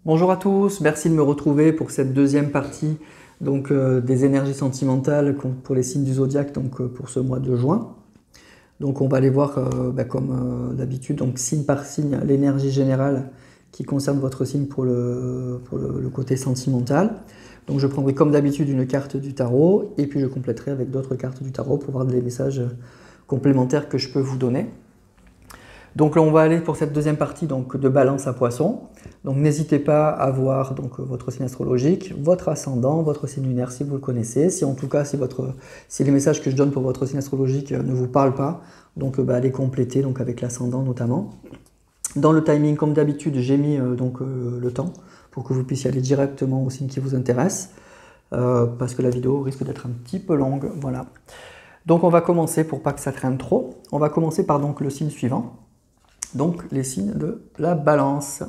Bonjour à tous, merci de me retrouver pour cette deuxième partie des énergies sentimentales pour les signes du zodiaque pour ce mois de juin. Donc on va aller voir comme d'habitude, donc signe par signe, l'énergie générale qui concerne votre signe pour le côté sentimental. Donc je prendrai comme d'habitude une carte du tarot et puis je compléterai avec d'autres cartes du tarot pour voir les messages complémentaires que je peux vous donner. Donc là, on va aller pour cette deuxième partie de balance à poisson. Donc n'hésitez pas à voir votre signe astrologique, votre ascendant, votre signe lunaire si vous le connaissez. Si en tout cas, si les messages que je donne pour votre signe astrologique ne vous parlent pas, allez compléter avec l'ascendant notamment. Dans le timing, comme d'habitude, j'ai mis le temps pour que vous puissiez aller directement au signe qui vous intéresse, parce que la vidéo risque d'être un petit peu longue. Voilà. Donc on va commencer, pour pas que ça traîne trop, on va commencer par le signe suivant. Donc les signes de la balance.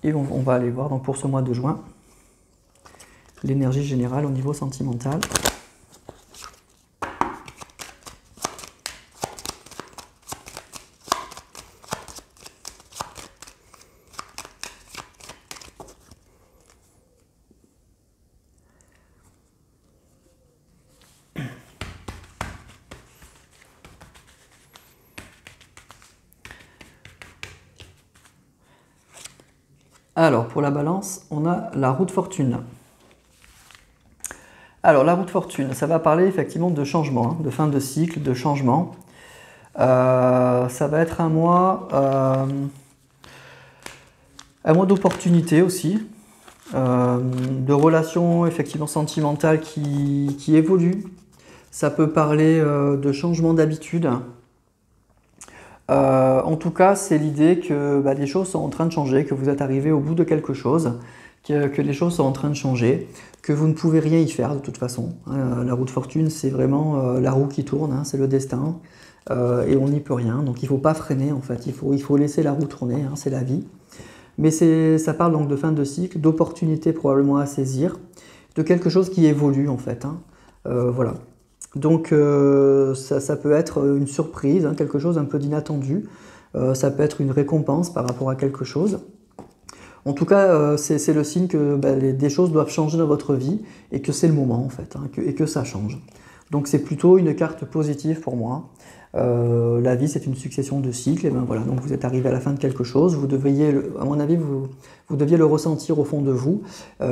Et on va aller voir pour ce mois de juin l'énergie générale au niveau sentimental. Alors, pour la balance, on a la roue de fortune. Alors, la roue de fortune, ça va parler effectivement de changement, de fin de cycle, de changement. Ça va être un mois d'opportunité aussi, de relations effectivement sentimentales qui évoluent. Ça peut parler de changement d'habitude. En tout cas, c'est l'idée que les choses sont en train de changer, que vous êtes arrivé au bout de quelque chose, que les choses sont en train de changer, que vous ne pouvez rien y faire de toute façon. La roue de fortune, c'est vraiment la roue qui tourne, c'est le destin, et on n'y peut rien. Donc il ne faut pas freiner en fait, il faut laisser la roue tourner, c'est la vie. Mais ça parle donc de fin de cycle, d'opportunités probablement à saisir, de quelque chose qui évolue en fait. Voilà. Donc ça peut être une surprise, quelque chose un peu d'inattendu. Ça peut être une récompense par rapport à quelque chose. En tout cas, c'est le signe que des choses doivent changer dans votre vie et que c'est le moment en fait, et que ça change. Donc c'est plutôt une carte positive pour moi. La vie, c'est une succession de cycles. Et voilà, donc vous êtes arrivé à la fin de quelque chose. Vous deviez, à mon avis, vous deviez le ressentir au fond de vous,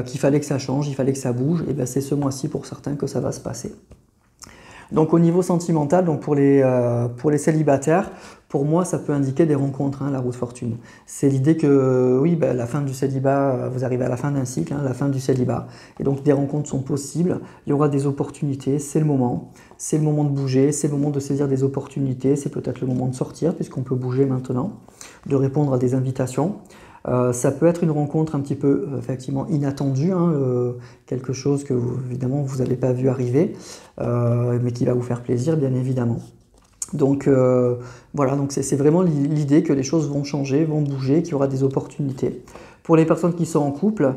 qu'il fallait que ça change, il fallait que ça bouge. Et c'est ce mois-ci pour certains que ça va se passer. Donc au niveau sentimental, pour les célibataires, pour moi ça peut indiquer des rencontres, la roue de fortune. C'est l'idée que oui, la fin du célibat, vous arrivez à la fin d'un cycle, la fin du célibat, et donc des rencontres sont possibles, il y aura des opportunités, c'est le moment de bouger, c'est le moment de saisir des opportunités, c'est peut-être le moment de sortir puisqu'on peut bouger maintenant, de répondre à des invitations. Ça peut être une rencontre un petit peu effectivement inattendue, quelque chose que évidemment vous n'avez pas vu arriver, mais qui va vous faire plaisir bien évidemment. Donc voilà, donc c'est vraiment l'idée que les choses vont changer, vont bouger, qu'il y aura des opportunités. Pour les personnes qui sont en couple,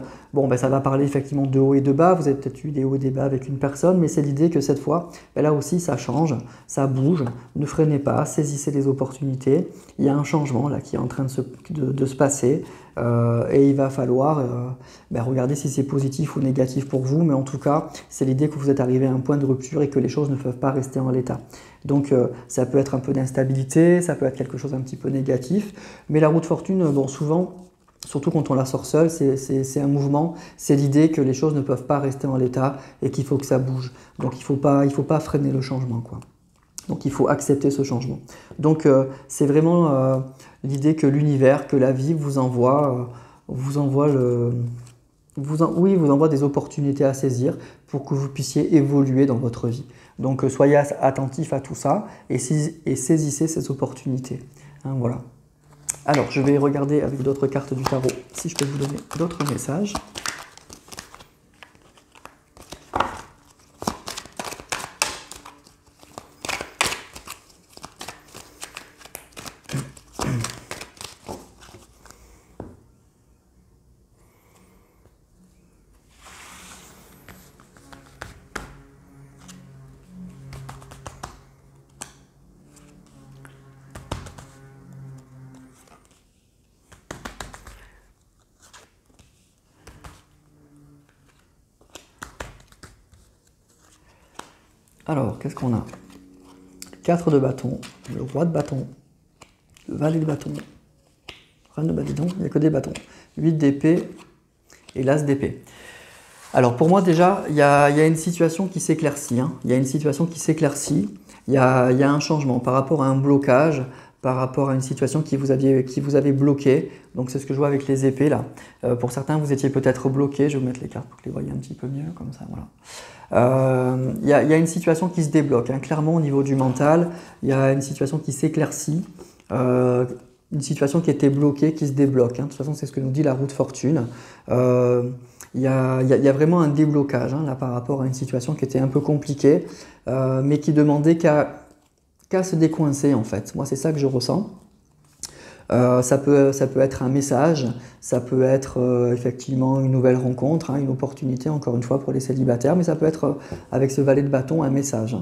ça va parler effectivement de haut et de bas. Vous avez peut-être eu des hauts et des bas avec une personne, mais c'est l'idée que cette fois, là aussi, ça change, ça bouge. Ne freinez pas, saisissez les opportunités. Il y a un changement là qui est en train de se passer, et il va falloir regarder si c'est positif ou négatif pour vous. Mais en tout cas, c'est l'idée que vous êtes arrivé à un point de rupture et que les choses ne peuvent pas rester en l'état. Donc ça peut être un peu d'instabilité, ça peut être quelque chose un petit peu négatif. Mais la roue de fortune, souvent, surtout quand on la sort seule, c'est un mouvement, c'est l'idée que les choses ne peuvent pas rester en l'état et qu'il faut que ça bouge. Donc il ne faut pas freiner le changement, quoi. Donc il faut accepter ce changement. Donc c'est vraiment l'idée que l'univers, que la vie vous envoie des opportunités à saisir pour que vous puissiez évoluer dans votre vie. Donc soyez attentifs à tout ça et saisissez ces opportunités. Voilà. Alors, je vais regarder avec d'autres cartes du tarot si je peux vous donner d'autres messages. Alors, qu'est-ce qu'on a? 4 de bâton, le roi de bâton, le valet de bâton, reine de bâton, il n'y a que des bâtons. 8 d'épée et l'as d'épée. Alors pour moi déjà, il y a une situation qui s'éclaircit. Hein. Il y a une situation qui s'éclaircit. Il y a un changement par rapport à un blocage, par rapport à une situation qui vous avait bloqué. Donc c'est ce que je vois avec les épées là. Pour certains, vous étiez peut-être bloqué. Je vais vous mettre les cartes pour que vous les voyez un petit peu mieux, comme ça, voilà. Il y a une situation qui se débloque. Hein. Clairement au niveau du mental, il y a une situation qui s'éclaircit. Une situation qui était bloquée, qui se débloque. Hein. De toute façon, c'est ce que nous dit la roue de fortune. Il y a vraiment un déblocage hein, là, par rapport à une situation qui était un peu compliquée, mais qui demandait qu'à se décoincer en fait. Moi, c'est ça que je ressens. Ça peut être un message, ça peut être effectivement une nouvelle rencontre, hein, une opportunité encore une fois pour les célibataires, mais ça peut être avec ce valet de bâton un message.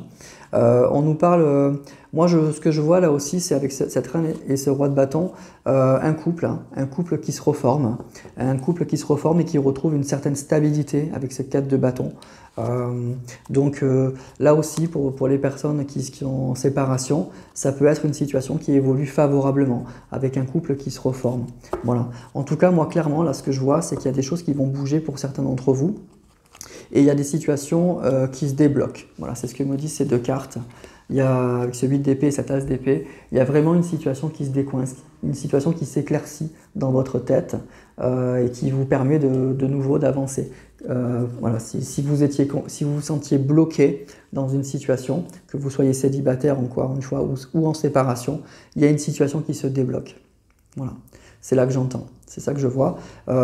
On nous parle, moi ce que je vois là aussi c'est avec cette reine et ce roi de bâton, un couple qui se reforme, et qui retrouve une certaine stabilité avec ces 4 de bâton. Donc là aussi pour les personnes qui sont en séparation, ça peut être une situation qui évolue favorablement avec un couple qui se reforme. Voilà. En tout cas moi clairement là ce que je vois c'est qu'il y a des choses qui vont bouger pour certains d'entre vous et il y a des situations qui se débloquent. Voilà, c'est ce que me disent ces 2 cartes. Il y a avec ce 8 d'épée et cette as d'épée, il y a vraiment une situation qui se décoince, une situation qui s'éclaircit dans votre tête et qui vous permet de nouveau d'avancer. Voilà, si vous vous sentiez bloqué dans une situation, que vous soyez célibataire encore une fois ou en séparation, il y a une situation qui se débloque. Voilà, c'est là que j'entends, c'est ça que je vois.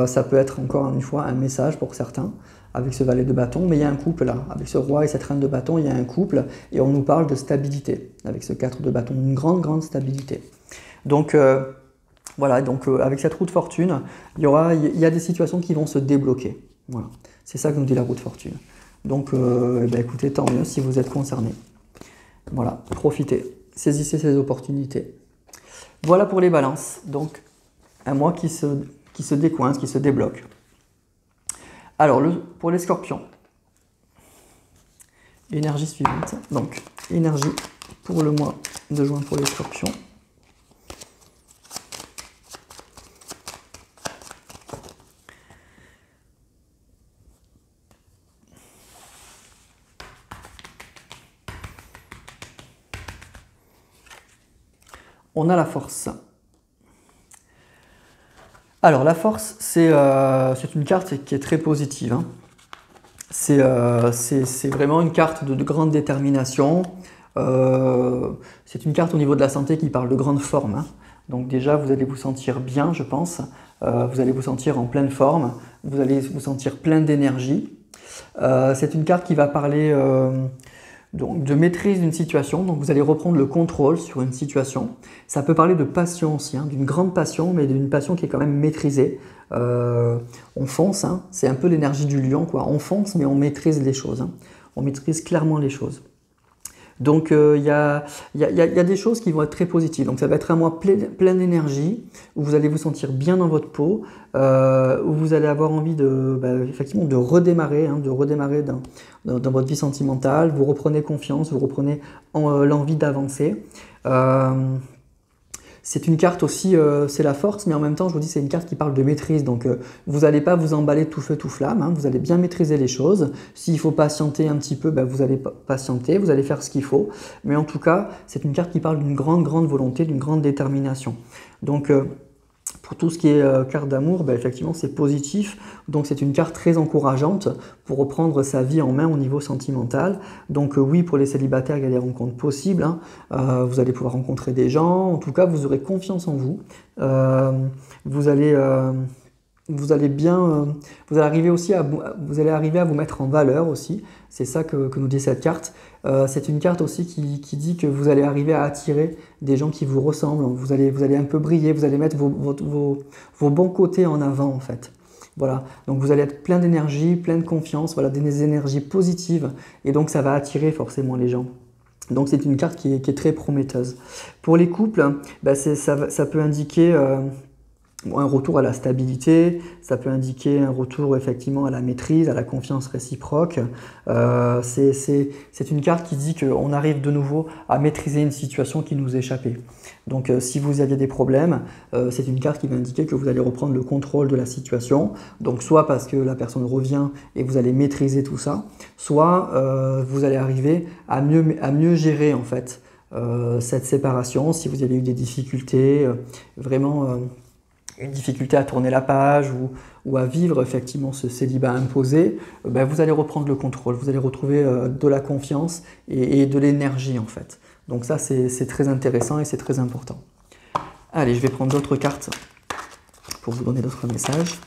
Ça peut être encore une fois un message pour certains avec ce valet de bâton, mais il y a un couple là, avec ce roi et cette reine de bâton, il y a un couple et on nous parle de stabilité avec ce 4 de bâton, une grande stabilité. Donc voilà, donc avec cette roue de fortune, il y a des situations qui vont se débloquer. Voilà, c'est ça que nous dit la roue de fortune. Donc écoutez, tant mieux si vous êtes concerné. Voilà, profitez, saisissez ces opportunités. Voilà pour les balances, donc un mois qui se décoince, qui se débloque. Alors, pour les scorpions, énergie suivante. Donc, énergie pour le mois de juin pour les scorpions. On a la force. Alors la force, c'est une carte qui est très positive. Hein. C'est vraiment une carte de grande détermination. C'est une carte au niveau de la santé qui parle de grande forme. Hein. Donc déjà, vous allez vous sentir bien, je pense. Vous allez vous sentir en pleine forme. Vous allez vous sentir plein d'énergie. C'est une carte qui va parler donc, de maîtrise d'une situation, donc vous allez reprendre le contrôle sur une situation. Ça peut parler de passion aussi, hein, d'une grande passion, mais d'une passion qui est quand même maîtrisée. On fonce, hein, c'est un peu l'énergie du lion, quoi. On fonce, mais on maîtrise les choses. Hein. On maîtrise clairement les choses. Donc il y a des choses qui vont être très positives. Donc ça va être un mois plein d'énergie, où vous allez vous sentir bien dans votre peau, où vous allez avoir envie effectivement de redémarrer, hein, dans votre vie sentimentale. Vous reprenez confiance, vous reprenez l'envie d'avancer. C'est une carte aussi, c'est la force, mais en même temps, je vous dis, c'est une carte qui parle de maîtrise. Donc, vous n'allez pas vous emballer tout feu, tout flamme. Hein, vous allez bien maîtriser les choses. S'il faut patienter un petit peu, vous allez patienter, vous allez faire ce qu'il faut. Mais en tout cas, c'est une carte qui parle d'une grande volonté, d'une grande détermination. Donc, pour tout ce qui est carte d'amour, effectivement, c'est positif. Donc, c'est une carte très encourageante pour reprendre sa vie en main au niveau sentimental. Donc, oui, pour les célibataires, il y a des rencontres possibles. Hein. Vous allez pouvoir rencontrer des gens. En tout cas, vous aurez confiance en vous. Vous allez arriver à vous mettre en valeur aussi. C'est ça que nous dit cette carte. C'est une carte aussi qui dit que vous allez arriver à attirer des gens qui vous ressemblent. Vous allez un peu briller, vous allez mettre vos bons côtés en avant en fait. Voilà, donc vous allez être plein d'énergie, plein de confiance, voilà, des énergies positives et donc ça va attirer forcément les gens. Donc c'est une carte qui est très prometteuse. Pour les couples, ça peut indiquer un retour à la stabilité, ça peut indiquer un retour effectivement à la maîtrise, à la confiance réciproque. C'est une carte qui dit qu'on arrive de nouveau à maîtriser une situation qui nous échappait. Donc si vous aviez des problèmes, c'est une carte qui va indiquer que vous allez reprendre le contrôle de la situation. Donc soit parce que la personne revient et vous allez maîtriser tout ça, soit vous allez arriver à mieux gérer en fait cette séparation. Si vous avez eu des difficultés, vraiment une difficulté à tourner la page ou à vivre effectivement ce célibat imposé, ben vous allez reprendre le contrôle, vous allez retrouver de la confiance et de l'énergie en fait. Donc ça c'est très intéressant et c'est très important. Allez, je vais prendre d'autres cartes pour vous donner d'autres messages.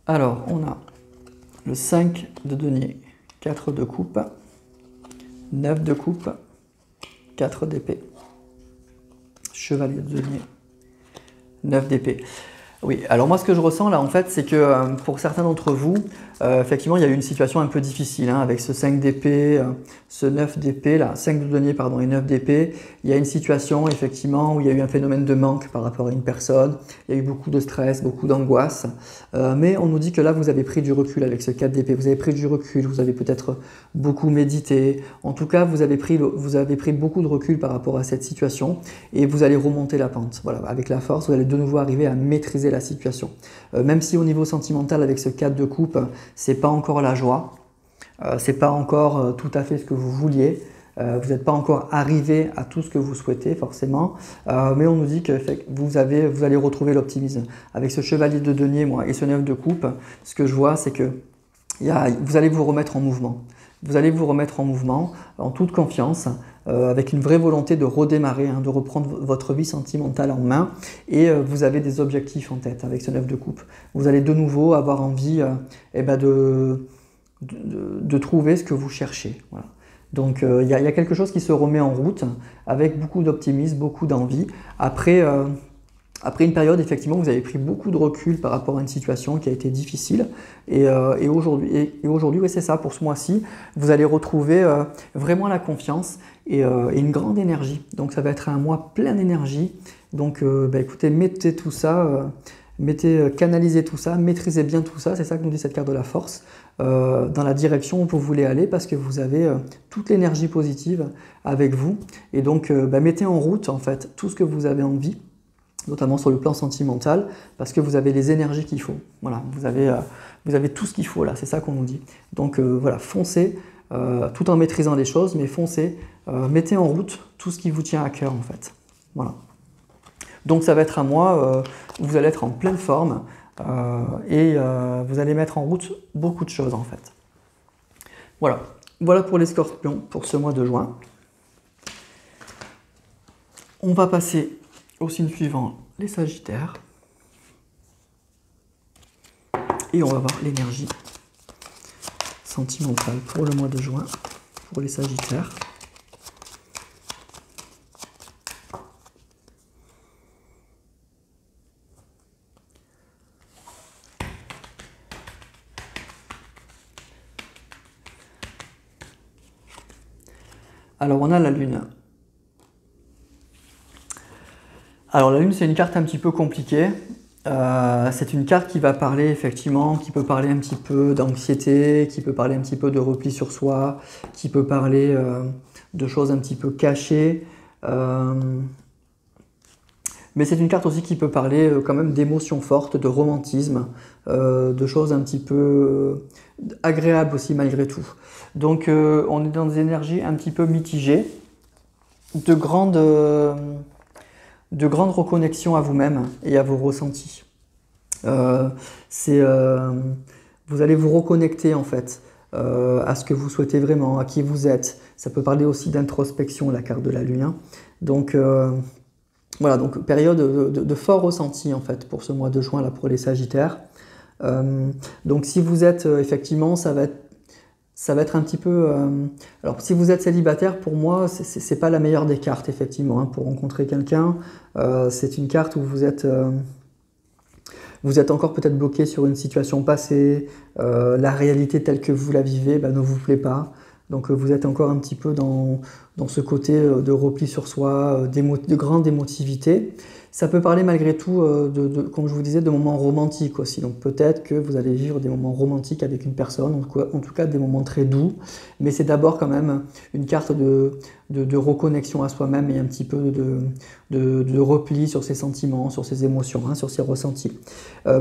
Alors, on a le 5 de denier, 4 de coupe, 9 de coupe, 4 d'épée, chevalier de denier, 9 d'épée. Oui, alors moi ce que je ressens là en fait, c'est que pour certains d'entre vous, effectivement il y a eu une situation un peu difficile hein, avec ce 5 d'épée, ce 9 d'épée, là, 5 de denier pardon et 9 d'épée. Il y a une situation effectivement où il y a eu un phénomène de manque par rapport à une personne, il y a eu beaucoup de stress, beaucoup d'angoisse, mais on nous dit que là vous avez pris du recul avec ce 4 d'épée, vous avez pris du recul, vous avez peut-être beaucoup médité, en tout cas vous avez pris beaucoup de recul par rapport à cette situation et vous allez remonter la pente. Voilà, avec la force, vous allez de nouveau arriver à maîtriser la situation. Même si au niveau sentimental avec ce 4 de coupe, c'est pas encore la joie, c'est pas encore tout à fait ce que vous vouliez, vous n'êtes pas encore arrivé à tout ce que vous souhaitez forcément, mais on nous dit que vous allez retrouver l'optimisme. Avec ce chevalier de denier moi, et ce 9 de coupe, ce que je vois c'est que vous allez vous remettre en mouvement. Vous allez vous remettre en mouvement, en toute confiance, avec une vraie volonté de redémarrer, hein, de reprendre votre vie sentimentale en main et vous avez des objectifs en tête avec ce 9 de coupe. Vous allez de nouveau avoir envie de trouver ce que vous cherchez. Voilà. Donc il y a quelque chose qui se remet en route avec beaucoup d'optimisme, beaucoup d'envie. Après une période, effectivement, vous avez pris beaucoup de recul par rapport à une situation qui a été difficile. Et aujourd'hui, oui, c'est ça, pour ce mois-ci, vous allez retrouver vraiment la confiance et une grande énergie. Donc ça va être un mois plein d'énergie. Donc écoutez, mettez tout ça, canalisez tout ça, maîtrisez bien tout ça. C'est ça que nous dit cette carte de la force. Dans la direction où vous voulez aller parce que vous avez toute l'énergie positive avec vous. Et donc mettez en route en fait tout ce que vous avez envie, notamment sur le plan sentimental, parce que vous avez les énergies qu'il faut. Voilà, vous avez tout ce qu'il faut là, c'est ça qu'on nous dit. Donc voilà, foncez, tout en maîtrisant les choses, mais foncez, mettez en route tout ce qui vous tient à cœur en fait. Voilà. Donc ça va être un mois où vous allez être en pleine forme et vous allez mettre en route beaucoup de choses en fait. Voilà, voilà pour les scorpions pour ce mois de juin. On va passer au signe suivant, les sagittaires. Et on va voir l'énergie sentimentale pour le mois de juin, pour les sagittaires. Alors on a la lune. Alors la lune c'est une carte un petit peu compliquée, c'est une carte qui va parler effectivement, qui peut parler un petit peu d'anxiété, qui peut parler un petit peu de repli sur soi, qui peut parler de choses un petit peu cachées, mais c'est une carte aussi qui peut parler quand même d'émotions fortes, de romantisme, de choses un petit peu agréables aussi malgré tout. Donc on est dans des énergies un petit peu mitigées, de grande reconnexion à vous-même et à vos ressentis. Vous allez vous reconnecter en fait à ce que vous souhaitez vraiment, à qui vous êtes. Ça peut parler aussi d'introspection, la carte de la lune. Donc voilà, donc période de fort ressenti en fait pour ce mois de juin là pour les sagittaires. Donc si vous êtes effectivement, ça va être un petit peu... alors si vous êtes célibataire, pour moi, c'est pas la meilleure des cartes, effectivement, hein, pour rencontrer quelqu'un. C'est une carte où vous êtes encore peut-être bloqué sur une situation passée, la réalité telle que vous la vivez ne vous plaît pas. Donc vous êtes encore un petit peu dans ce côté de repli sur soi, de grande émotivité. Ça peut parler malgré tout, comme je vous disais, de moments romantiques aussi. Donc peut-être que vous allez vivre des moments romantiques avec une personne, en tout cas des moments très doux. Mais c'est d'abord quand même une carte de reconnexion à soi-même et un petit peu de repli sur ses sentiments, sur ses émotions, hein, sur ses ressentis.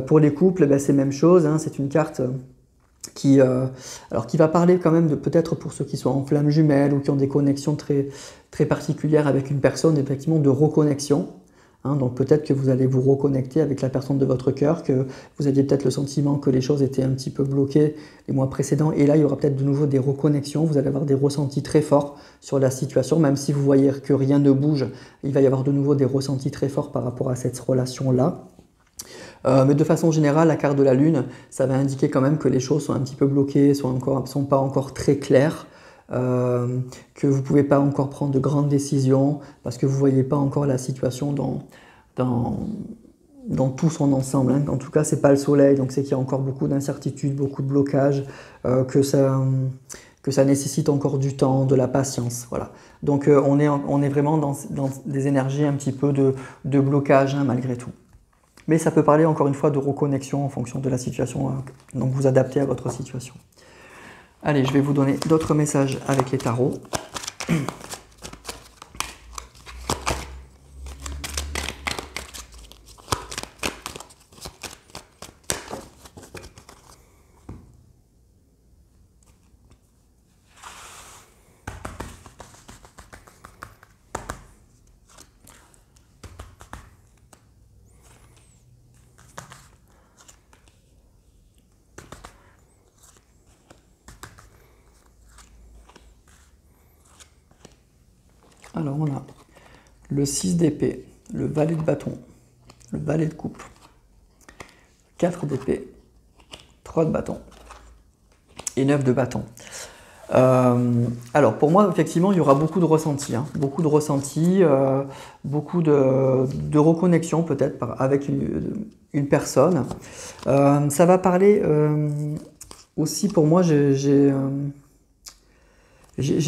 Pour les couples, c'est la même chose, hein, c'est une carte qui va parler quand même peut-être pour ceux qui sont en flamme jumelle ou qui ont des connexions très, très particulières avec une personne, effectivement de reconnexion. Hein, donc peut-être que vous allez vous reconnecter avec la personne de votre cœur, que vous aviez peut-être le sentiment que les choses étaient un petit peu bloquées les mois précédents, et là il y aura peut-être de nouveau des reconnexions, vous allez avoir des ressentis très forts sur la situation, même si vous voyez que rien ne bouge, il va y avoir de nouveau des ressentis très forts par rapport à cette relation-là. Mais de façon générale, la carte de la Lune, ça va indiquer quand même que les choses sont un petit peu bloquées, sont pas encore très claires, que vous ne pouvez pas encore prendre de grandes décisions, parce que vous ne voyez pas encore la situation dans tout son ensemble. Hein. En tout cas, ce n'est pas le soleil, donc c'est qu'il y a encore beaucoup d'incertitudes, beaucoup de blocages, que ça nécessite encore du temps, de la patience. Voilà. Donc on est vraiment dans des énergies un petit peu de blocage, hein, malgré tout. Mais ça peut parler encore une fois de reconnexion en fonction de la situation, donc vous adaptez à votre situation. Allez, je vais vous donner d'autres messages avec les tarots. Alors on a le 6 d'épée, le valet de bâton, le valet de coupe, 4 d'épée, 3 de bâton et 9 de bâton. Alors pour moi, effectivement, il y aura beaucoup de ressentis, hein, beaucoup de reconnexion peut-être avec une personne. Ça va parler aussi, pour moi, j'ai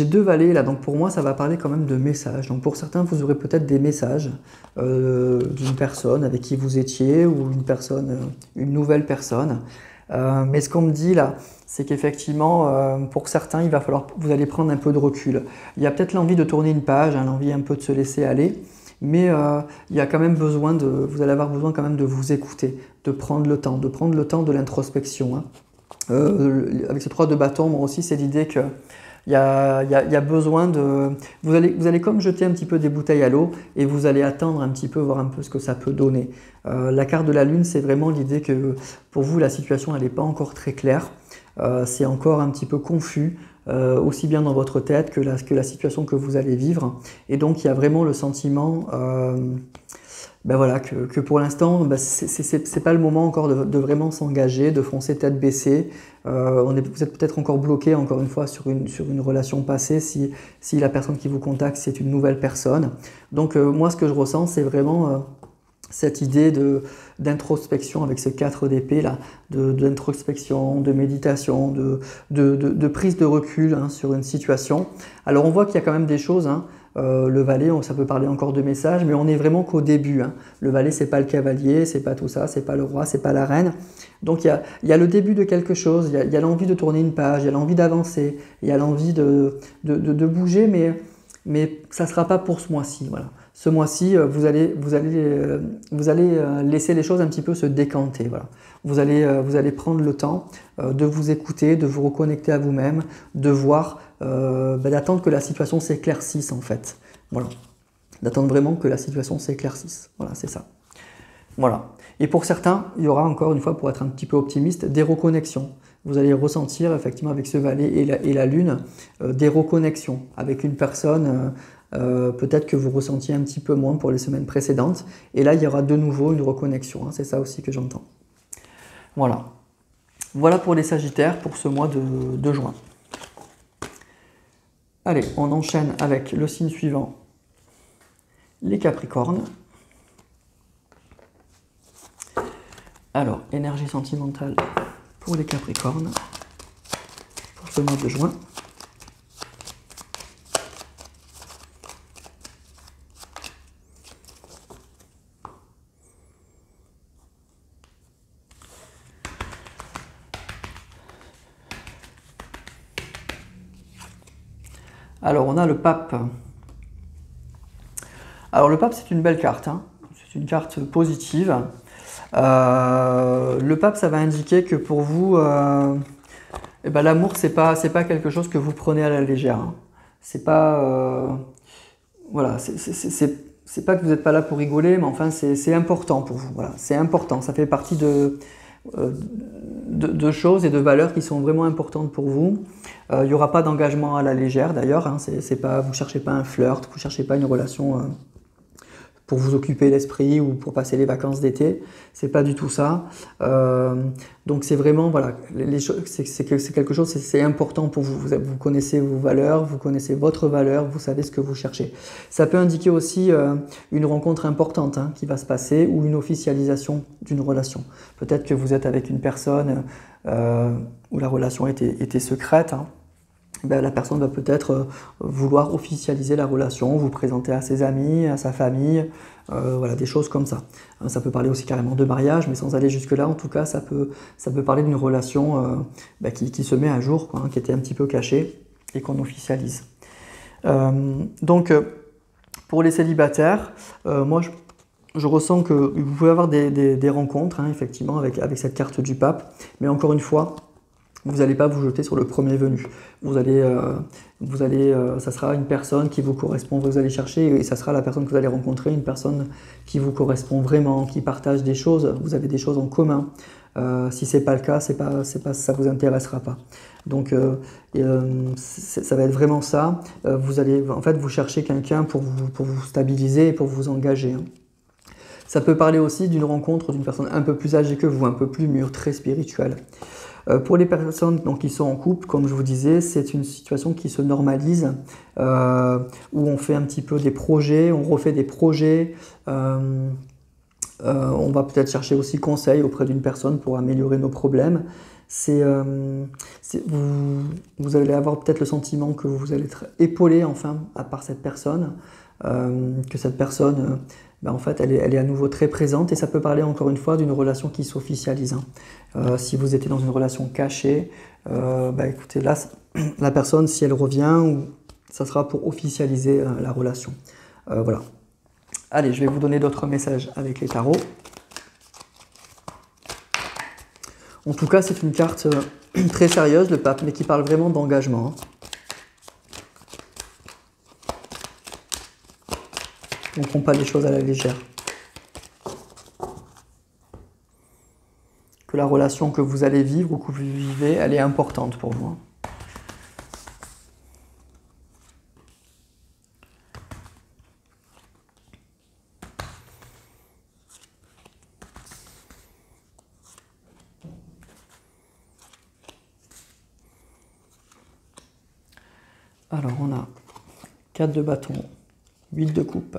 deux valets là, donc pour moi ça va parler quand même de messages. Donc pour certains vous aurez peut-être des messages d'une personne avec qui vous étiez ou une nouvelle personne. Mais ce qu'on me dit là, c'est qu'effectivement pour certains vous allez prendre un peu de recul. Il y a peut-être l'envie de tourner une page, hein, l'envie un peu de se laisser aller. Mais il y a quand même vous allez avoir besoin quand même de vous écouter, de prendre le temps de l'introspection. Hein. Avec ce 3 de bâton, moi aussi c'est l'idée que il y a besoin de... Vous allez comme jeter un petit peu des bouteilles à l'eau et vous allez attendre un petit peu, voir un peu ce que ça peut donner. La carte de la Lune, c'est vraiment l'idée que pour vous, la situation, elle n'est pas encore très claire. C'est encore un petit peu confus, aussi bien dans votre tête que la situation que vous allez vivre. Et donc, il y a vraiment le sentiment... voilà, que pour l'instant, c'est pas le moment encore de vraiment s'engager, de foncer tête baissée. Vous êtes peut-être encore bloqué, encore une fois, sur une relation passée, si la personne qui vous contacte, c'est une nouvelle personne. Donc moi, ce que je ressens, c'est vraiment cette idée d'introspection avec ce 4 d'épée là, d'introspection, de méditation, de prise de recul, hein, sur une situation. Alors on voit qu'il y a quand même des choses, hein. Le valet, ça peut parler encore de messages, mais on n'est vraiment qu'au début. Hein. Le valet, c'est pas le cavalier, c'est pas tout ça, c'est pas le roi, c'est pas la reine. Donc il y a le début de quelque chose, il y a l'envie de tourner une page, il y a l'envie d'avancer, il y a l'envie de bouger, mais ça ne sera pas pour ce mois-ci. Voilà. Ce mois-ci, vous allez laisser les choses un petit peu se décanter. Voilà. Vous allez prendre le temps de vous écouter, de vous reconnecter à vous-même, de voir, d'attendre que la situation s'éclaircisse en fait. Voilà. D'attendre vraiment que la situation s'éclaircisse. Voilà, c'est ça. Voilà. Et pour certains, il y aura encore une fois, pour être un petit peu optimiste, des reconnexions. Vous allez ressentir effectivement avec ce valet et la lune des reconnexions avec une personne peut-être que vous ressentiez un petit peu moins pour les semaines précédentes. Et là, il y aura de nouveau une reconnexion. Hein, c'est ça aussi que j'entends. Voilà. Voilà pour les Sagittaires pour ce mois de juin. Allez, on enchaîne avec le signe suivant, les Capricornes. Alors, énergie sentimentale pour les Capricornes pour ce mois de juin. Alors, on a le Pape. Alors, le Pape, c'est une belle carte, hein. C'est une carte positive. Le Pape, ça va indiquer que pour vous, eh ben, l'amour, c'est pas quelque chose que vous prenez à la légère, hein. C'est pas, voilà, c'est pas que vous n'êtes pas là pour rigoler, mais enfin, c'est important pour vous. Voilà, c'est important. Ça fait partie de choses et de valeurs qui sont vraiment importantes pour vous. Il n'y aura pas d'engagement à la légère d'ailleurs, hein, vous ne cherchez pas un flirt, vous ne cherchez pas une relation pour vous occuper l'esprit ou pour passer les vacances d'été, c'est pas du tout ça. Donc c'est vraiment, voilà, c'est quelque chose, c'est important pour vous. Vous connaissez vos valeurs, vous connaissez votre valeur, vous savez ce que vous cherchez. Ça peut indiquer aussi une rencontre importante, hein, qui va se passer ou une officialisation d'une relation. Peut-être que vous êtes avec une personne où la relation était secrète, hein. Ben, la personne va peut-être vouloir officialiser la relation, vous présenter à ses amis, à sa famille, voilà, des choses comme ça. Ça peut parler aussi carrément de mariage, mais sans aller jusque-là, en tout cas, ça peut parler d'une relation ben, qui se met à jour, quoi, hein, qui était un petit peu cachée et qu'on officialise. Donc, pour les célibataires, moi, je ressens que vous pouvez avoir des rencontres, hein, effectivement, avec cette carte du Pape, mais encore une fois, vous n'allez pas vous jeter sur le premier venu. Ça sera une personne qui vous correspond, vous allez chercher, et ça sera la personne que vous allez rencontrer, une personne qui vous correspond vraiment, qui partage des choses, vous avez des choses en commun. Si ce n'est pas le cas, ça ne vous intéressera pas. Donc, ça va être vraiment ça. Vous allez, en fait, vous cherchez quelqu'un pour vous stabiliser et pour vous engager, hein. Ça peut parler aussi d'une rencontre d'une personne un peu plus âgée que vous, un peu plus mûre, très spirituelle. Pour les personnes donc, qui sont en couple, comme je vous disais, c'est une situation qui se normalise, où on fait un petit peu des projets, on refait des projets, on va peut-être chercher aussi conseil auprès d'une personne pour améliorer nos problèmes. Vous allez avoir peut-être le sentiment que vous allez être épaulé enfin par cette personne, que cette personne, ben en fait, elle est à nouveau très présente, et ça peut parler encore une fois d'une relation qui s'officialise, hein. Si vous étiez dans une relation cachée, ben écoutez, là, la personne, si elle revient, ça sera pour officialiser la relation. Voilà. Allez, je vais vous donner d'autres messages avec les tarots. En tout cas, c'est une carte très sérieuse, le Pape, mais qui parle vraiment d'engagement, hein. On ne prend pas les choses à la légère. Que la relation que vous allez vivre ou que vous vivez, elle est importante pour vous, hein. Alors, on a 4 de bâton, 8 de coupe,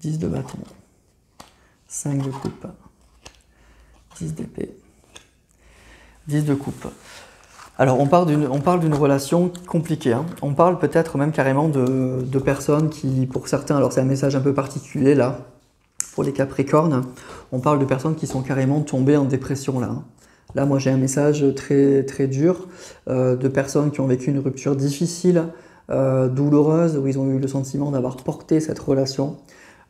10 de bâton, 5 de coupe, 10 d'épée, 10 de coupe. Alors, on parle d'une relation compliquée, hein. On parle peut-être même carrément de personnes qui, pour certains, alors c'est un message un peu particulier là, pour les Capricornes, on parle de personnes qui sont carrément tombées en dépression là, hein. Là, moi, j'ai un message très, très dur de personnes qui ont vécu une rupture difficile, douloureuse, où ils ont eu le sentiment d'avoir porté cette relation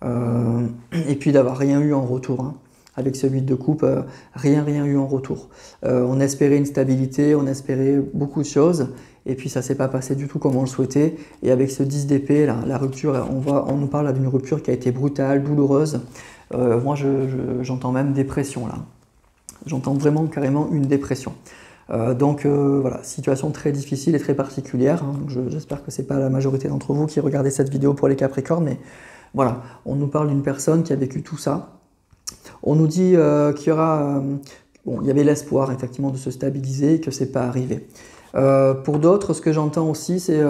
et puis d'avoir rien eu en retour, hein. Avec ce 8 de coupe, rien eu en retour. On espérait une stabilité, on espérait beaucoup de choses, et puis ça ne s'est pas passé du tout comme on le souhaitait. Et avec ce 10 d'épée, la rupture, on nous parle d'une rupture qui a été brutale, douloureuse. Moi, j'entends même dépression là. J'entends vraiment carrément une dépression. Donc voilà, situation très difficile et très particulière, hein. J'espère que ce n'est pas la majorité d'entre vous qui regardez cette vidéo pour les Capricornes, mais voilà, on nous parle d'une personne qui a vécu tout ça. On nous dit qu'il y aura bon, il y avait l'espoir effectivement de se stabiliser et que ce n'est pas arrivé. Pour d'autres, ce que j'entends aussi, c'est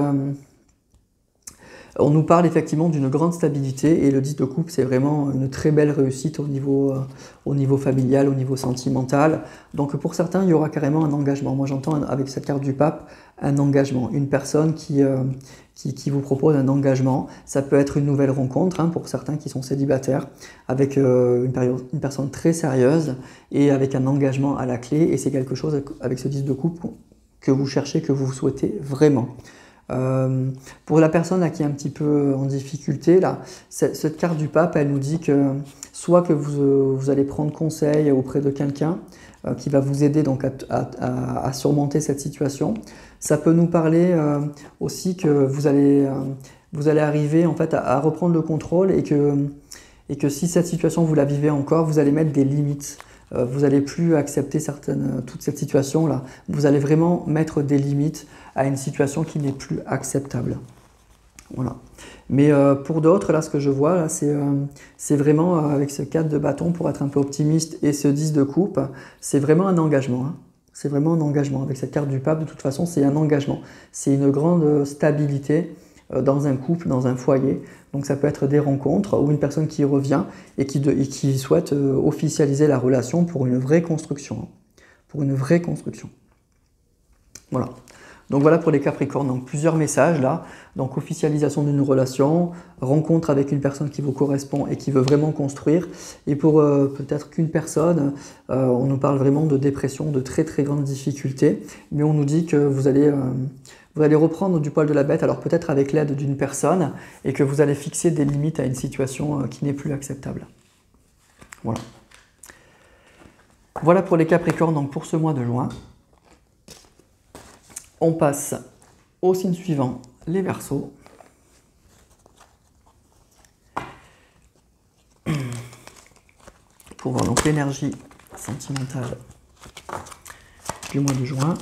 on nous parle effectivement d'une grande stabilité et le 10 de coupe, c'est vraiment une très belle réussite au niveau familial, au niveau sentimental. Donc pour certains, il y aura carrément un engagement. Moi j'entends avec cette carte du pape un engagement, une personne qui vous propose un engagement. Ça peut être une nouvelle rencontre hein, pour certains qui sont célibataires, avec une personne très sérieuse et avec un engagement à la clé. Et c'est quelque chose avec ce 10 de coupe que vous cherchez, que vous souhaitez vraiment. Pour la personne là, qui est un petit peu en difficulté, là, cette carte du pape, elle nous dit que soit que vous allez prendre conseil auprès de quelqu'un qui va vous aider donc à surmonter cette situation. Ça peut nous parler aussi que vous allez arriver en fait à reprendre le contrôle et que si cette situation vous la vivez encore, vous allez mettre des limites. Vous n'allez plus accepter toute cette situation-là. Vous allez vraiment mettre des limites à une situation qui n'est plus acceptable. Voilà. Mais pour d'autres, là, ce que je vois, là, c'est vraiment avec ce 4 de bâton, pour être un peu optimiste, et ce 10 de coupe, c'est vraiment un engagement. Hein. C'est vraiment un engagement. Avec cette carte du pape, de toute façon, c'est un engagement. C'est une grande stabilité dans un couple, dans un foyer. Donc ça peut être des rencontres ou une personne qui revient et qui souhaite officialiser la relation pour une vraie construction. Hein. Pour une vraie construction. Voilà. Donc voilà pour les Capricornes, donc plusieurs messages là. Donc officialisation d'une relation, rencontre avec une personne qui vous correspond et qui veut vraiment construire. Et pour peut-être qu'une personne, on nous parle vraiment de dépression, de très très grandes difficultés. Mais on nous dit que vous allez reprendre du poil de la bête, alors peut-être avec l'aide d'une personne, et que vous allez fixer des limites à une situation qui n'est plus acceptable. Voilà. Voilà pour les Capricornes, donc pour ce mois de juin. On passe au signe suivant, les Verseaux. Pour voir donc l'énergie sentimentale du mois de juin.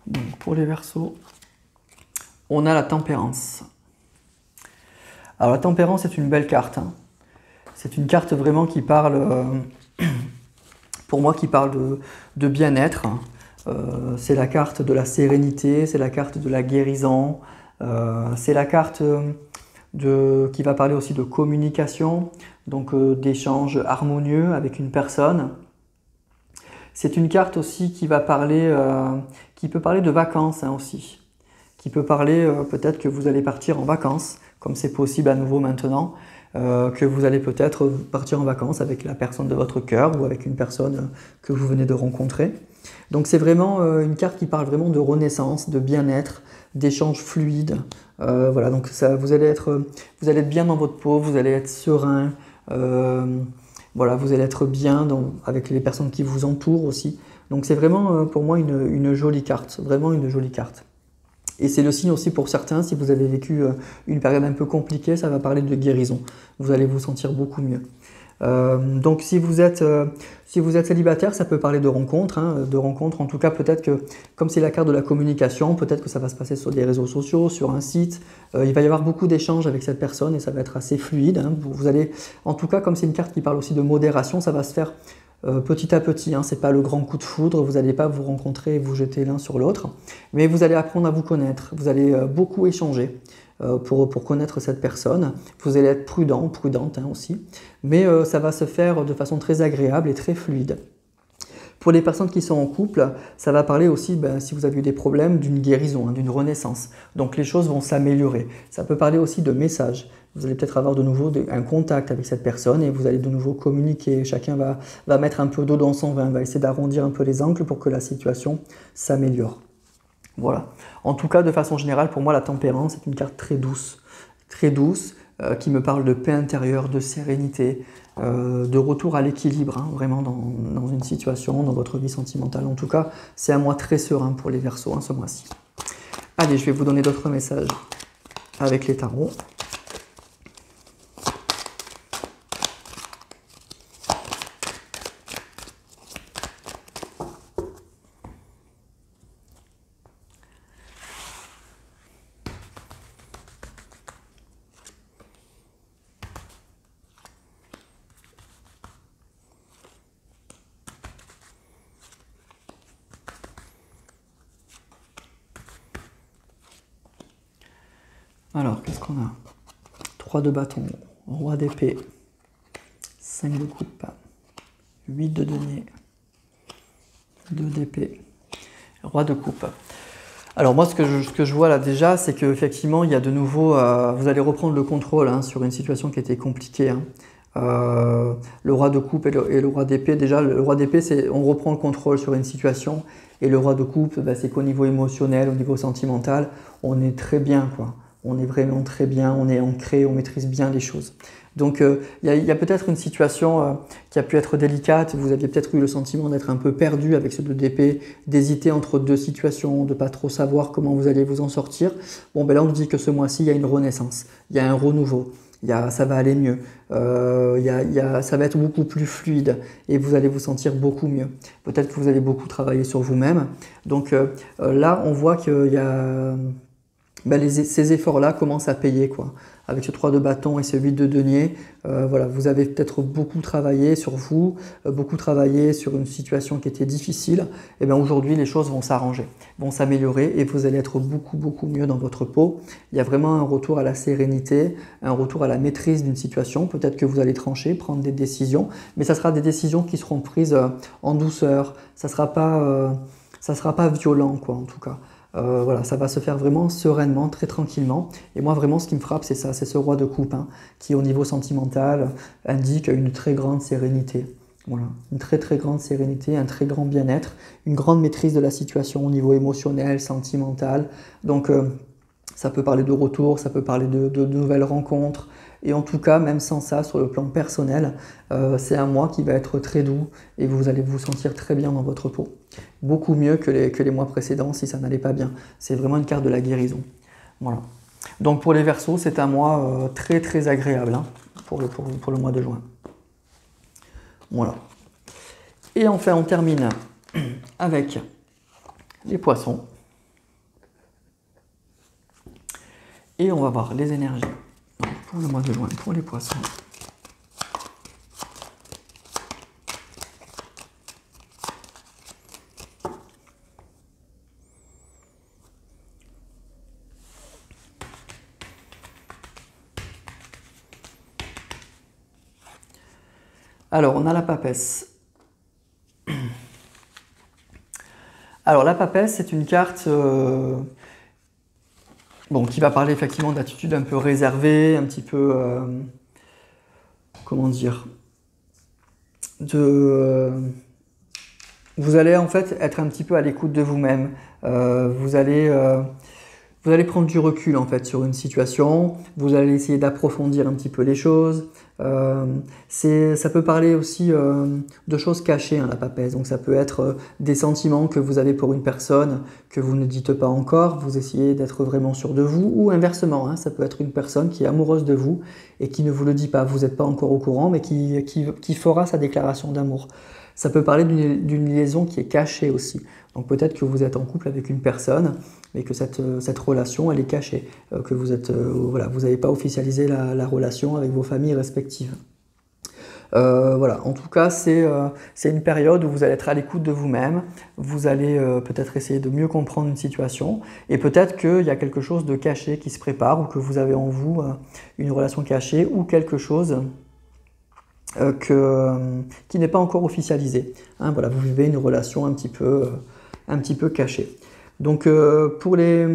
Donc pour les Verseaux, on a la tempérance. Alors la tempérance est une belle carte. Hein. C'est une carte vraiment qui parle, pour moi, qui parle de bien-être. C'est la carte de la sérénité, c'est la carte de la guérison, c'est la carte qui va parler aussi de communication, donc d'échanges harmonieux avec une personne. C'est une carte aussi qui va parler, qui peut parler de vacances hein, aussi, qui peut parler peut-être que vous allez partir en vacances, comme c'est possible à nouveau maintenant, que vous allez peut-être partir en vacances avec la personne de votre cœur ou avec une personne que vous venez de rencontrer. Donc c'est vraiment une carte qui parle vraiment de renaissance, de bien-être, d'échanges fluides. Voilà, donc ça, vous allez être bien dans votre peau, vous allez être serein. Voilà, vous allez être bien avec les personnes qui vous entourent aussi. Donc c'est vraiment pour moi une jolie carte, vraiment une jolie carte. Et c'est le signe aussi pour certains, si vous avez vécu une période un peu compliquée, ça va parler de guérison. Vous allez vous sentir beaucoup mieux. Donc si vous êtes célibataire, ça peut parler de rencontres, hein, en tout cas peut-être que, comme c'est la carte de la communication, peut-être que ça va se passer sur des réseaux sociaux, sur un site, il va y avoir beaucoup d'échanges avec cette personne et ça va être assez fluide. Hein. Vous allez, en tout cas, comme c'est une carte qui parle aussi de modération, ça va se faire petit à petit, hein, c'est pas le grand coup de foudre, vous n'allez pas vous rencontrer et vous jeter l'un sur l'autre, mais vous allez apprendre à vous connaître, vous allez beaucoup échanger pour connaître cette personne, vous allez être prudent, prudente hein, aussi, mais ça va se faire de façon très agréable et très fluide. Pour les personnes qui sont en couple, ça va parler aussi, si vous avez eu des problèmes, d'une guérison, hein, d'une renaissance. Donc les choses vont s'améliorer. Ça peut parler aussi de messages. Vous allez peut-être avoir de nouveau un contact avec cette personne et vous allez de nouveau communiquer. Chacun va mettre un peu d'eau dans son vin, va essayer d'arrondir un peu les angles pour que la situation s'améliore. Voilà. En tout cas, de façon générale, pour moi, la tempérance est une carte très douce, qui me parle de paix intérieure, de sérénité, de retour à l'équilibre, hein, vraiment dans une situation, dans votre vie sentimentale. En tout cas, c'est un mois très serein pour les Verseaux, hein, ce mois-ci. Allez, je vais vous donner d'autres messages avec les tarots. Alors, qu'est-ce qu'on a? 3 de bâton, roi d'épée, 5 de coupe, 8 de denier, 2 d'épée, roi de coupe. Alors moi, ce que je vois là déjà, c'est qu'effectivement, il y a de nouveau, vous allez reprendre le contrôle hein, sur une situation qui était compliquée. Hein. Le roi de coupe et le roi d'épée, déjà, le roi d'épée, c'est on reprend le contrôle sur une situation, et le roi de coupe, bah, c'est qu'au niveau émotionnel, au niveau sentimental, on est très bien, quoi. On est vraiment très bien, on est ancré, on maîtrise bien les choses. Donc il y a peut-être une situation qui a pu être délicate, vous aviez peut-être eu le sentiment d'être un peu perdu avec ce 2 d'épée, d'hésiter entre deux situations, de ne pas trop savoir comment vous allez vous en sortir. Bon ben là on nous dit que ce mois-ci il y a une renaissance, il y a un renouveau, ça va aller mieux, ça va être beaucoup plus fluide et vous allez vous sentir beaucoup mieux. Peut-être que vous allez beaucoup travailler sur vous-même. Donc là on voit qu'il y a... Ben ces efforts-là commencent à payer, quoi. Avec ce 3 de bâton et ce 8 de denier, voilà, vous avez peut-être beaucoup travaillé sur vous, beaucoup travaillé sur une situation qui était difficile. Et bien aujourd'hui, les choses vont s'arranger, vont s'améliorer et vous allez être beaucoup mieux dans votre peau. Il y a vraiment un retour à la sérénité, un retour à la maîtrise d'une situation. Peut-être que vous allez trancher, prendre des décisions, mais ça sera des décisions qui seront prises en douceur. Ça sera pas violent, quoi, en tout cas. Voilà, ça va se faire vraiment sereinement, très tranquillement. Et moi, vraiment, ce qui me frappe, c'est ça, c'est ce roi de coupe, hein, qui, au niveau sentimental, indique une très grande sérénité. Voilà, une très grande sérénité, un très grand bien-être, une grande maîtrise de la situation au niveau émotionnel, sentimental. Donc, ça peut parler de retour, ça peut parler de nouvelles rencontres. Et en tout cas, même sans ça, sur le plan personnel, c'est un mois qui va être très doux et vous allez vous sentir très bien dans votre peau. Beaucoup mieux que les mois précédents si ça n'allait pas bien. C'est vraiment une carte de la guérison. Voilà. Donc pour les Verseaux, c'est un mois très agréable hein, pour le mois de juin. Voilà. Et enfin, on termine avec les Poissons. Et on va voir les énergies pour le mois de juin, pour les Poissons. Alors, on a la papesse. Alors, la papesse, c'est une carte qui va parler effectivement d'attitude un peu réservée, un petit peu, comment dire, vous allez en fait être un petit peu à l'écoute de vous-même. Vous allez prendre du recul en fait sur une situation, vous allez essayer d'approfondir un petit peu les choses. Ça peut parler aussi de choses cachées, hein, la papesse. Donc ça peut être des sentiments que vous avez pour une personne que vous ne dites pas encore, vous essayez d'être vraiment sûr de vous, ou inversement, hein, ça peut être une personne qui est amoureuse de vous et qui ne vous le dit pas, vous n'êtes pas encore au courant, mais qui fera sa déclaration d'amour. Ça peut parler d'une liaison qui est cachée aussi. Donc peut-être que vous êtes en couple avec une personne, mais que cette relation, elle est cachée, que vous n'avez pas officialisé la relation avec vos familles respectives. Voilà, en tout cas, c'est une période où vous allez être à l'écoute de vous-même, vous allez peut-être essayer de mieux comprendre une situation, et peut-être qu'il y a quelque chose de caché qui se prépare, ou que vous avez en vous une relation cachée, ou quelque chose qui n'est pas encore officialisé. Hein, voilà, vous vivez une relation un petit peu cachée. Donc pour les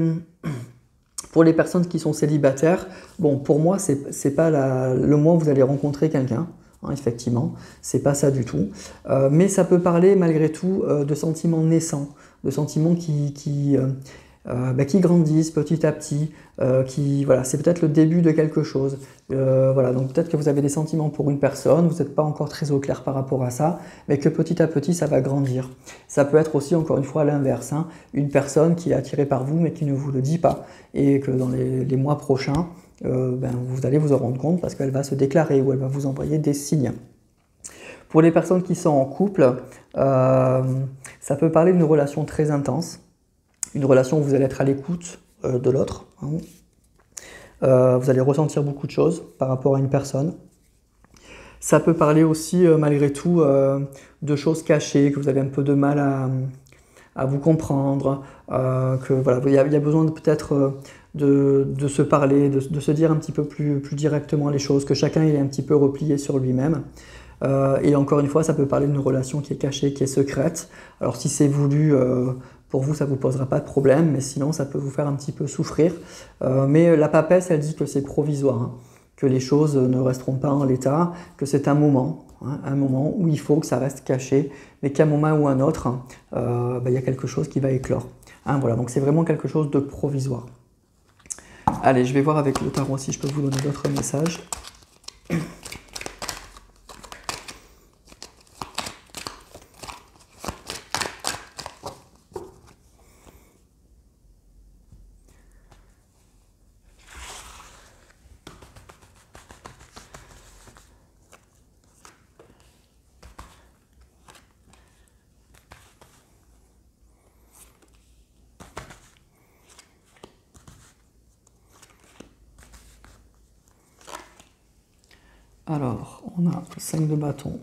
personnes qui sont célibataires, bon, pour moi, c'est pas le mois où vous allez rencontrer quelqu'un, hein, effectivement, c'est pas ça du tout. Mais ça peut parler malgré tout de sentiments naissants, de sentiments qui grandissent petit à petit, voilà, c'est peut-être le début de quelque chose. Voilà, donc peut-être que vous avez des sentiments pour une personne, vous n'êtes pas encore très au clair par rapport à ça, mais que petit à petit ça va grandir. Ça peut être aussi encore une fois l'inverse, hein, une personne qui est attirée par vous mais qui ne vous le dit pas, et que dans les mois prochains, vous allez vous en rendre compte parce qu'elle va se déclarer ou elle va vous envoyer des signes. Pour les personnes qui sont en couple, ça peut parler d'une relation très intense, une relation où vous allez être à l'écoute de l'autre. Hein. Vous allez ressentir beaucoup de choses par rapport à une personne. Ça peut parler aussi, malgré tout, de choses cachées, que vous avez un peu de mal à vous comprendre, que voilà, il y a besoin peut-être de se parler, de se dire un petit peu plus directement les choses, que chacun est un petit peu replié sur lui-même. Et encore une fois, ça peut parler d'une relation qui est cachée, qui est secrète. Alors si c'est voulu, pour vous, ça ne vous posera pas de problème, mais sinon, ça peut vous faire un petit peu souffrir. Mais la papesse, elle dit que c'est provisoire, hein, que les choses ne resteront pas en l'état, que c'est un moment où il faut que ça reste caché, mais qu'à un moment ou un autre, il y a quelque chose qui va éclore. Hein, voilà, donc c'est vraiment quelque chose de provisoire. Allez, je vais voir avec le tarot si je peux vous donner d'autres messages. Alors, on a 5 de bâton,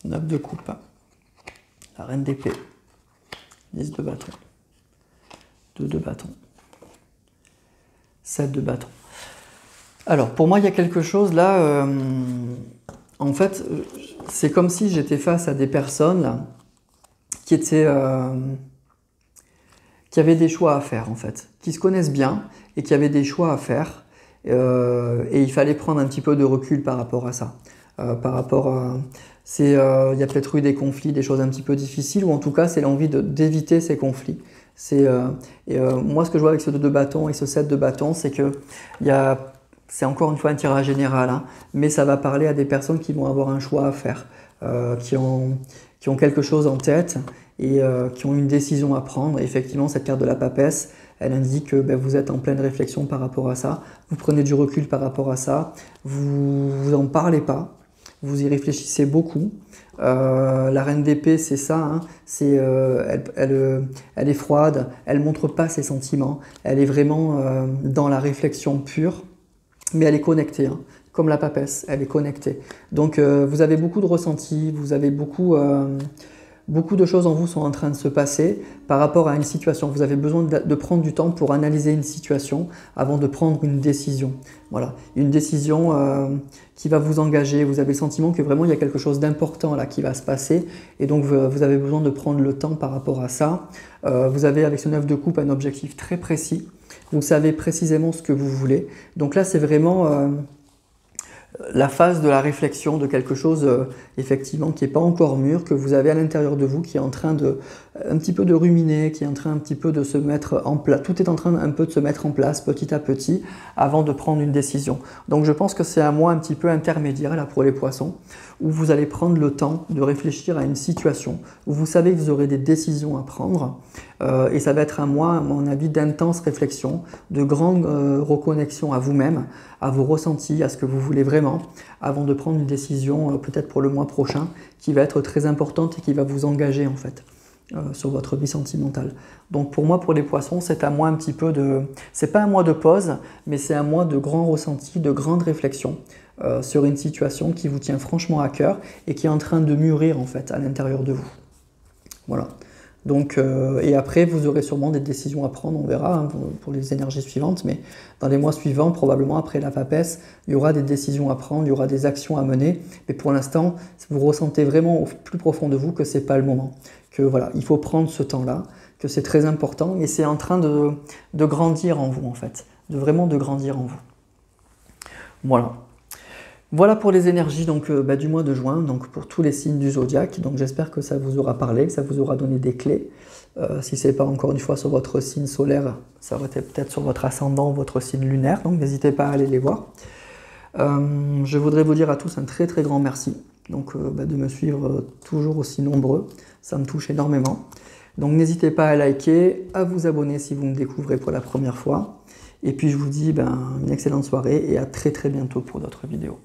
9 de coupe, la reine d'épée, 10 de bâton, 2 de bâton, 7 de bâton. Alors, pour moi, il y a quelque chose là, en fait, c'est comme si j'étais face à des personnes là, qui avaient des choix à faire, en fait, qui se connaissent bien et qui avaient des choix à faire. Et il fallait prendre un petit peu de recul par rapport à ça. Il y a peut-être eu des conflits, des choses un petit peu difficiles, ou en tout cas c'est l'envie d'éviter ces conflits. Moi ce que je vois avec ce 2 de bâton et ce 7 de bâton, c'est que c'est encore une fois un tirage général, hein, mais ça va parler à des personnes qui vont avoir un choix à faire, qui ont quelque chose en tête et qui ont une décision à prendre. Et effectivement, cette carte de la papesse, elle indique que vous êtes en pleine réflexion par rapport à ça, vous prenez du recul par rapport à ça, vous en parlez pas, vous y réfléchissez beaucoup. La reine d'épée, c'est ça, hein, elle est froide, elle montre pas ses sentiments, elle est vraiment dans la réflexion pure, mais elle est connectée, hein, comme la papesse, elle est connectée. Donc vous avez beaucoup de ressentis, vous avez beaucoup de choses en vous sont en train de se passer par rapport à une situation. Vous avez besoin de prendre du temps pour analyser une situation avant de prendre une décision. Voilà, une décision qui va vous engager. Vous avez le sentiment que vraiment il y a quelque chose d'important là qui va se passer et donc vous avez besoin de prendre le temps par rapport à ça. Vous avez avec ce 9 de coupe un objectif très précis. Vous savez précisément ce que vous voulez. Donc là c'est vraiment la phase de la réflexion de quelque chose effectivement qui n'est pas encore mûr, que vous avez à l'intérieur de vous, qui est en train un petit peu de ruminer, qui est en train un petit peu de se mettre en place. Tout est en train un peu de se mettre en place petit à petit avant de prendre une décision. Donc je pense que c'est un mois un petit peu intermédiaire là pour les poissons, où vous allez prendre le temps de réfléchir à une situation, où vous savez que vous aurez des décisions à prendre, et ça va être un mois, à mon avis, d'intense réflexion, de grande reconnexion à vous-même, à vos ressentis, à ce que vous voulez vraiment, avant de prendre une décision peut-être pour le mois prochain, qui va être très importante et qui va vous engager en fait sur votre vie sentimentale. Donc pour moi, pour les poissons, c'est un mois un petit peu de... C'est pas un mois de pause, mais c'est un mois de grands ressentis, de grandes réflexions sur une situation qui vous tient franchement à cœur et qui est en train de mûrir en fait à l'intérieur de vous. Voilà. Donc, et après, vous aurez sûrement des décisions à prendre, on verra hein, pour les énergies suivantes, mais dans les mois suivants, probablement après la papesse, il y aura des décisions à prendre, il y aura des actions à mener, mais pour l'instant, vous ressentez vraiment au plus profond de vous que ce n'est pas le moment, que voilà, il faut prendre ce temps-là, que c'est très important, et c'est en train de grandir en vous en fait, vraiment de grandir en vous. Voilà. Voilà pour les énergies donc, du mois de juin, donc pour tous les signes du zodiaque. Donc j'espère que ça vous aura parlé, que ça vous aura donné des clés. Si ce n'est pas encore une fois sur votre signe solaire, ça aurait été peut-être sur votre ascendant, votre signe lunaire. Donc n'hésitez pas à aller les voir. Je voudrais vous dire à tous un très très grand merci donc, de me suivre toujours aussi nombreux. Ça me touche énormément. Donc n'hésitez pas à liker, à vous abonner si vous me découvrez pour la première fois. Et puis je vous dis une excellente soirée et à très très bientôt pour d'autres vidéos.